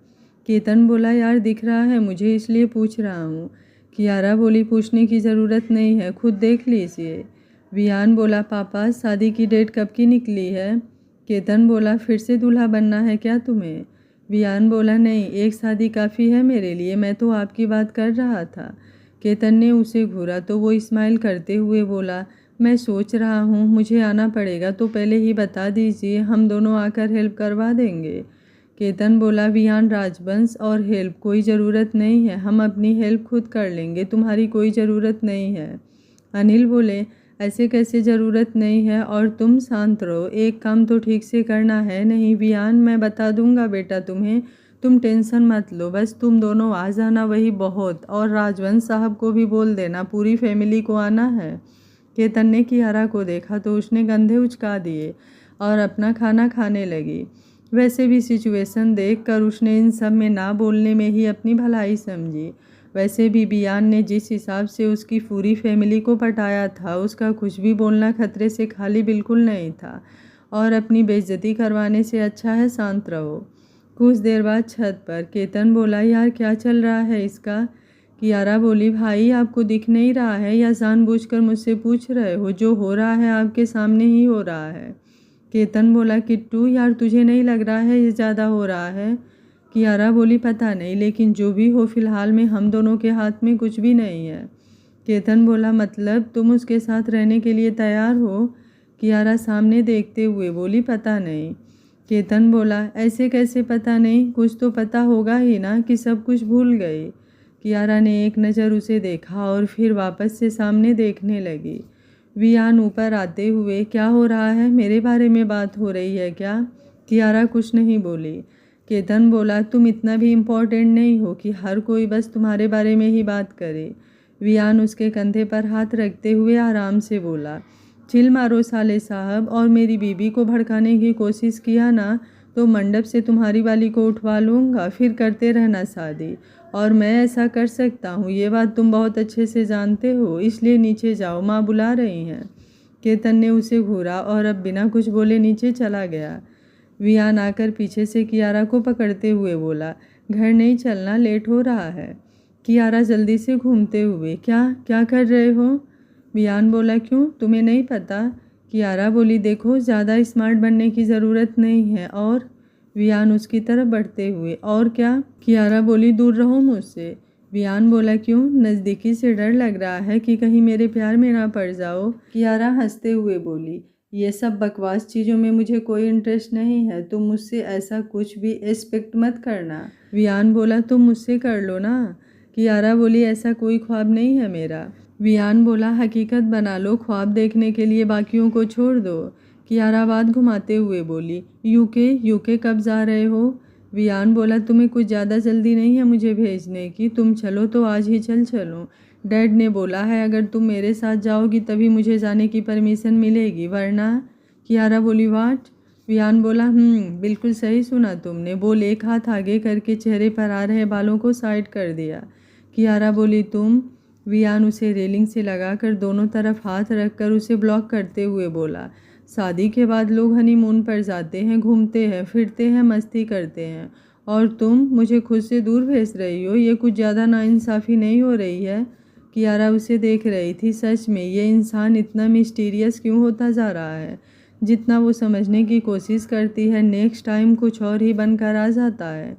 केतन बोला, यार दिख रहा है मुझे, इसलिए पूछ रहा हूँ। कियारा बोली, पूछने की ज़रूरत नहीं है, खुद देख लीजिए। वियान बोला, पापा शादी की डेट कब की निकली है? केतन बोला, फिर से दूल्हा बनना है क्या तुम्हें? वियान बोला, नहीं, एक शादी काफ़ी है मेरे लिए, मैं तो आपकी बात कर रहा था। केतन ने उसे घूरा तो वो स्माइल करते हुए बोला, मैं सोच रहा हूँ मुझे आना पड़ेगा, तो पहले ही बता दीजिए, हम दोनों आकर हेल्प करवा देंगे। केतन बोला, वियान राजवंश, और हेल्प कोई ज़रूरत नहीं है, हम अपनी हेल्प खुद कर लेंगे, तुम्हारी कोई ज़रूरत नहीं है। अनिल बोले, ऐसे कैसे ज़रूरत नहीं है, और तुम शांत रहो, एक काम तो ठीक से करना है। नहीं वियान, मैं बता दूंगा बेटा तुम्हें, तुम टेंशन मत लो, बस तुम दोनों आ जाना वही बहुत, और राजवंश साहब को भी बोल देना पूरी फैमिली को आना है। केतन ने कियारा को देखा तो उसने कंधे उचका दिए और अपना खाना खाने लगी। वैसे भी सिचुएशन देखकर उसने इन सब में ना बोलने में ही अपनी भलाई समझी। वैसे भी वियान ने जिस हिसाब से उसकी पूरी फैमिली को पटाया था, उसका कुछ भी बोलना खतरे से खाली बिल्कुल नहीं था, और अपनी बेइज्जती करवाने से अच्छा है शांत रहो। कुछ देर बाद छत पर केतन बोला, यार क्या चल रहा है इसका? कियारा बोली, भाई आपको दिख नहीं रहा है या जानबूझकर मुझसे पूछ रहे हो? जो हो रहा है आपके सामने ही हो रहा है। केतन बोला, किट्टू यार तुझे नहीं लग रहा है ये ज़्यादा हो रहा है? कियारा बोली, पता नहीं, लेकिन जो भी हो फिलहाल में हम दोनों के हाथ में कुछ भी नहीं है। केतन बोला, मतलब तुम उसके साथ रहने के लिए तैयार हो? कियारा सामने देखते हुए बोली, पता नहीं। केतन बोला, ऐसे कैसे पता नहीं, कुछ तो पता होगा ही ना कि सब कुछ भूल गई। कियारा ने एक नज़र उसे देखा और फिर वापस से सामने देखने लगी। वियान ऊपर आते हुए, क्या हो रहा है, मेरे बारे में बात हो रही है क्या? कियारा कुछ नहीं बोली। केतन बोला, तुम इतना भी इम्पोर्टेंट नहीं हो कि हर कोई बस तुम्हारे बारे में ही बात करे। वियान उसके कंधे पर हाथ रखते हुए आराम से बोला, चिल मारो साले साहब, और मेरी बीबी को भड़काने की कोशिश किया ना तो मंडप से तुम्हारी वाली को उठवा लूँगा, फिर करते रहना शादी। और मैं ऐसा कर सकता हूँ, ये बात तुम बहुत अच्छे से जानते हो, इसलिए नीचे जाओ, माँ बुला रही हैं। केतन ने उसे घूरा और अब बिना कुछ बोले नीचे चला गया। वियान आकर पीछे से कियारा को पकड़ते हुए बोला, घर नहीं चलना, लेट हो रहा है। कियारा जल्दी से घूमते हुए, क्या क्या कर रहे हो? वियान बोला, क्यों, तुम्हें नहीं पता? कियारा बोली, देखो ज़्यादा स्मार्ट बनने की ज़रूरत नहीं है। और वियान उसकी तरफ बढ़ते हुए, और क्या? कियारा बोली, दूर रहो मुझसे। वियान बोला, क्यों, नज़दीकी से डर लग रहा है कि कहीं मेरे प्यार में ना पड़ जाओ? कियारा हंसते हुए बोली, ये सब बकवास चीज़ों में मुझे कोई इंटरेस्ट नहीं है, तुम मुझसे ऐसा कुछ भी एक्सपेक्ट मत करना। वियान बोला तुम मुझसे कर लो ना। कियारा बोली ऐसा कोई ख्वाब नहीं है मेरा। वियान बोला हकीकत बना लो, ख्वाब देखने के लिए बाकियों को छोड़ दो। कियारा बात घुमाते हुए बोली यूके कब जा रहे हो? वियान बोला तुम्हें कुछ ज़्यादा जल्दी नहीं है मुझे भेजने की, तुम चलो तो आज ही चलो। डैड ने बोला है अगर तुम मेरे साथ जाओगी तभी मुझे जाने की परमिशन मिलेगी, वरना। कियारा बोली वाट? वियान बोला बिल्कुल सही सुना तुमने। बोल एक हाथ आगे करके चेहरे पर आ रहे बालों को साइड कर दिया। कियारा बोली तुम? वियान उसे रेलिंग से लगाकर दोनों तरफ हाथ रखकर उसे ब्लॉक करते हुए बोला शादी के बाद लोग हनीमून पर जाते हैं, घूमते हैं, फिरते हैं, मस्ती करते हैं, और तुम मुझे खुद से दूर भेज रही हो। ये कुछ ज़्यादा नाइंसाफ़ी नहीं हो रही है? कियारा उसे देख रही थी। सच में ये इंसान इतना मिस्टीरियस क्यों होता जा रहा है? जितना वो समझने की कोशिश करती है नेक्स्ट टाइम कुछ और ही बनकर आ जाता है।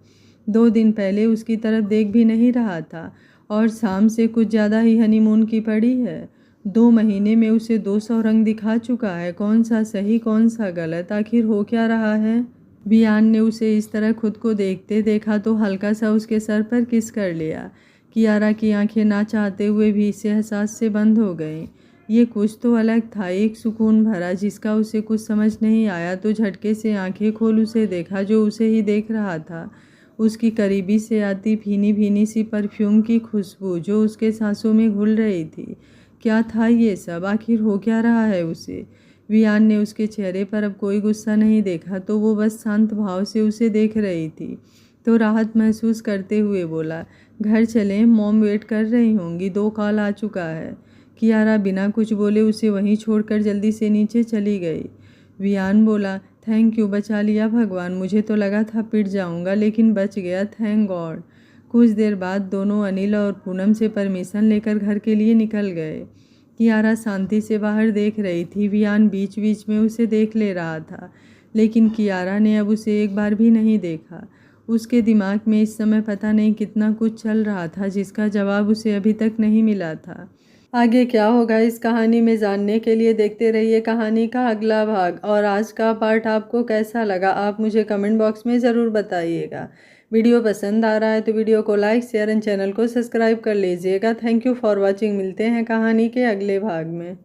2 दिन पहले उसकी तरफ देख भी नहीं रहा था और शाम से कुछ ज़्यादा ही हनीमून की पड़ी है। 2 महीने में उसे 200 रंग दिखा चुका है, कौन सा सही कौन सा गलत, आखिर हो क्या रहा है? वियान ने उसे इस तरह खुद को देखते देखा तो हल्का सा उसके सर पर किस कर लिया। कियारा की आंखें ना चाहते हुए भी इससे एहसास से बंद हो गईं। ये कुछ तो अलग था, एक सुकून भरा जिसका उसे कुछ समझ नहीं आया तो झटके से आंखें खोल उसे देखा जो उसे ही देख रहा था। उसकी करीबी से आती भीनी भीनी सी परफ्यूम की खुशबू जो उसके सांसों में घुल रही थी। क्या था ये सब? आखिर हो क्या रहा है उसे? वियान ने उसके चेहरे पर अब कोई गुस्सा नहीं देखा तो वो बस शांत भाव से उसे देख रही थी। तो राहत महसूस करते हुए बोला घर चलें, मॉम वेट कर रही होंगी, 2 कॉल आ चुका है। कियारा बिना कुछ बोले उसे वहीं छोड़कर जल्दी से नीचे चली गई। वियान बोला थैंक यू, बचा लिया भगवान, मुझे तो लगा था पिट जाऊंगा लेकिन बच गया, थैंक गॉड। कुछ देर बाद दोनों अनिल और पूनम से परमिशन लेकर घर के लिए निकल गए। कियारा शांति से बाहर देख रही थी। वियान बीच बीच में उसे देख ले रहा था लेकिन कियारा ने अब उसे एक बार भी नहीं देखा। उसके दिमाग में इस समय पता नहीं कितना कुछ चल रहा था जिसका जवाब उसे अभी तक नहीं मिला था। आगे क्या होगा इस कहानी में जानने के लिए देखते रहिए कहानी का अगला भाग। और आज का पार्ट आपको कैसा लगा आप मुझे कमेंट बॉक्स में ज़रूर बताइएगा। वीडियो पसंद आ रहा है तो वीडियो को लाइक शेयर एंड चैनल को सब्सक्राइब कर लीजिएगा। Thank you for watching. मिलते हैं कहानी के अगले भाग में।